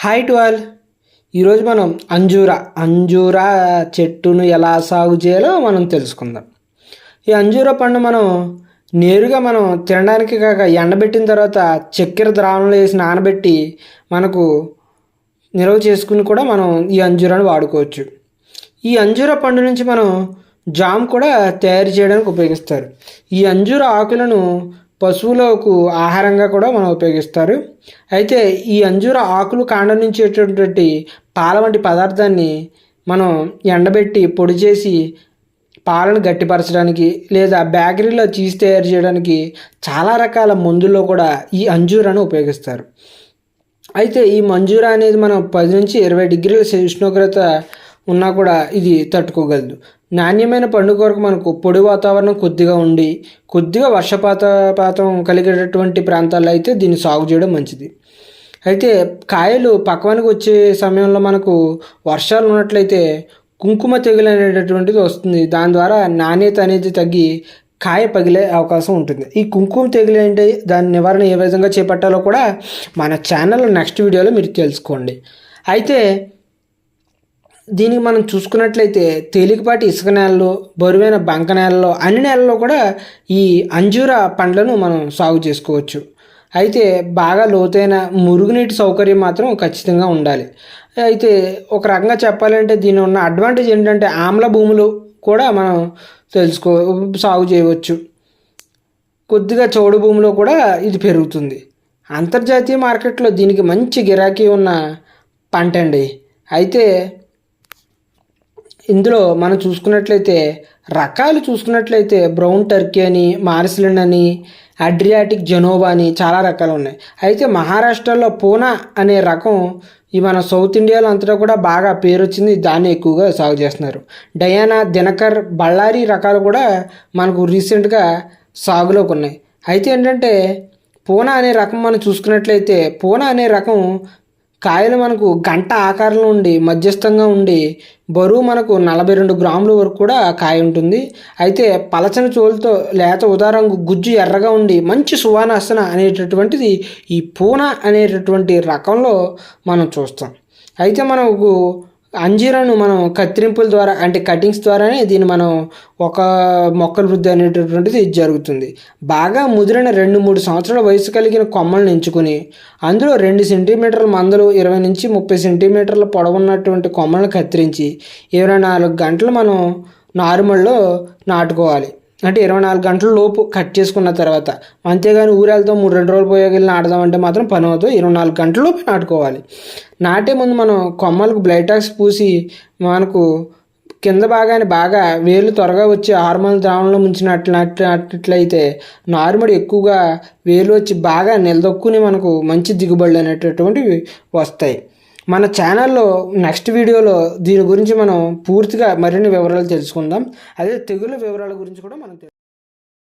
Hi to all. ఈరోజు మనం అంజూరా చెట్టును ఎలా సాగు చేయాలో మనం తెలుసుకుందాం. ఈ అంజూరా పండు మనం నేరుగా తినడానికి కాక ఎండబెట్టిన తర్వాత చక్కెర ద్రావణంలో వేసి నానబెట్టి మనకు నిల్వ చేసుకుని కూడా మనం ఈ అంజూరాన్ని వాడుకోవచ్చు. ఈ అంజూరా పండు నుంచి మనం జామ్ కూడా తయారు చేయడానికి ఉపయోగిస్తారు. ఈ అంజూరా ఆకులను పశువులకు ఆహారంగా కూడా మనం ఉపయోగిస్తారు. అయితే ఈ అంజూర ఆకులు కాండం నుంచి వచ్చేటటువంటి పాల వంటి పదార్థాన్ని మనం ఎండబెట్టి పొడి చేసి పాలను గట్టిపరచడానికి లేదా బేకరీలో చీజ్ తయారు చేయడానికి చాలా రకాల మందుల్లో కూడా ఈ అంజూరాను ఉపయోగిస్తారు. అయితే ఈ మంజూరా అనేది మనం 10 నుంచి 20 డిగ్రీల ఉష్ణోగ్రత ఉన్నా కూడా ఇది తట్టుకోగలదు. నాణ్యమైన పండు కొరకు మనకు పొడి వాతావరణం కొద్దిగా ఉండి కొద్దిగా వర్షపాతం కలిగేటటువంటి ప్రాంతాల్లో అయితే దీన్ని సాగు చేయడం మంచిది. అయితే కాయలు పక్వానికి వచ్చే సమయంలో మనకు వర్షాలు ఉన్నట్లయితే కుంకుమ తెగులు అనేటటువంటిది వస్తుంది. దాని ద్వారా నాణ్యత అనేది తగ్గి కాయ పగిలే అవకాశం ఉంటుంది. ఈ కుంకుమ తెగులు ఏంటి, దాని నివారణ ఏ విధంగా చేపట్టాలో కూడా మన ఛానల్లో నెక్స్ట్ వీడియోలో మీరు తెలుసుకోండి. అయితే దీనికి మనం చూసుకున్నట్లయితే తేలికపాటి ఇసుక నేలలో, బరువైన బంక నేలలో, అన్ని నేలల్లో కూడా ఈ అంజూరా పండ్లను మనం సాగు చేసుకోవచ్చు. అయితే బాగా లోతైన మురుగునీటి సౌకర్యం మాత్రం ఖచ్చితంగా ఉండాలి. అయితే ఒక రకంగా చెప్పాలంటే దీని ఉన్న అడ్వాంటేజ్ ఏంటంటే ఆమ్ల భూములు కూడా మనం సాగు చేయవచ్చు. కొద్దిగా చౌడు భూమిలో కూడా ఇది పెరుగుతుంది. అంతర్జాతీయ మార్కెట్లో దీనికి మంచి గిరాకీ ఉన్న పంట అండి. అయితే ఇందులో మనం చూసుకున్నట్లయితే బ్రౌన్ టర్కీ అని, మార్సిలిన్ అని, అడ్రియాటిక్ జెనోవా అని చాలా రకాలు ఉన్నాయి. అయితే మహారాష్ట్రలో పూనా అనే రకం ఈ మన సౌత్ ఇండియాలో అంతటా కూడా బాగా పేరు వచ్చింది. దాన్ని ఎక్కువగా సాగు చేస్తున్నారు. డయానా, దినకర్, బళ్ళారి రకాలు కూడా మనకు రీసెంట్గా సాగులోకి ఉన్నాయి. అయితే ఏంటంటే పూనా అనే రకం మనం చూసుకున్నట్లయితే పూనా అనే రకం కాయలు మనకు గంట ఆకారంలో ఉండి మధ్యస్థంగా ఉండి బరువు మనకు 42 గ్రాముల వరకు కూడా కాయ ఉంటుంది. అయితే పలచని చోలుతో లేత ఉదారంగు గుజ్జు ఎర్రగా ఉండి మంచి సువాసన అనేటటువంటిది ఈ పూనా అనేటటువంటి రకంలో మనం చూస్తాం. అయితే మనకు అంజీరాను మనం కత్తిరింపుల ద్వారా అంటే కటింగ్స్ ద్వారానే దీన్ని మనం ఒక మొక్కల వృద్ధి అనేటటువంటిది జరుగుతుంది. బాగా ముదిరిన 2-3 సంవత్సరాల వయసు కలిగిన కొమ్మలను ఎంచుకొని అందులో 2 సెంటీమీటర్ల మందలు 20 నుంచి 30 సెంటీమీటర్ల పొడవున్నటువంటి కొమ్మలను కత్తిరించి 24 గంటలు మనం నారుమల్లో నాటుకోవాలి. అంటే 24 గంటల లోపు కట్ చేసుకున్న తర్వాత. అంతేగాని ఊరెళ్తాం 3-2 రోజులు పోయేగిల్ని నాటుదామంటే మాత్రం పని అవుతుంది. 24 గంటల లోపు నాటుకోవాలి. నాటే ముందు మనం కొమ్మలకు బ్లైటాక్స్ పూసి మనకు కింద భాగాన్ని బాగా వేర్లు త్వరగా వచ్చి హార్మోన్ ద్రావణంలో ముంచినట్లయితే నారుమడి ఎక్కువగా వేర్లు వచ్చి బాగా నిలదొక్కుని మనకు మంచి దిగుబడులు అనేటటువంటివి వస్తాయి. మన ఛానల్లో నెక్స్ట్ వీడియోలో దీని గురించి మనం పూర్తిగా మరిన్ని వివరాలు తెలుసుకుందాం. అదే తెగుళ్ళ వివరాల గురించి కూడా మనం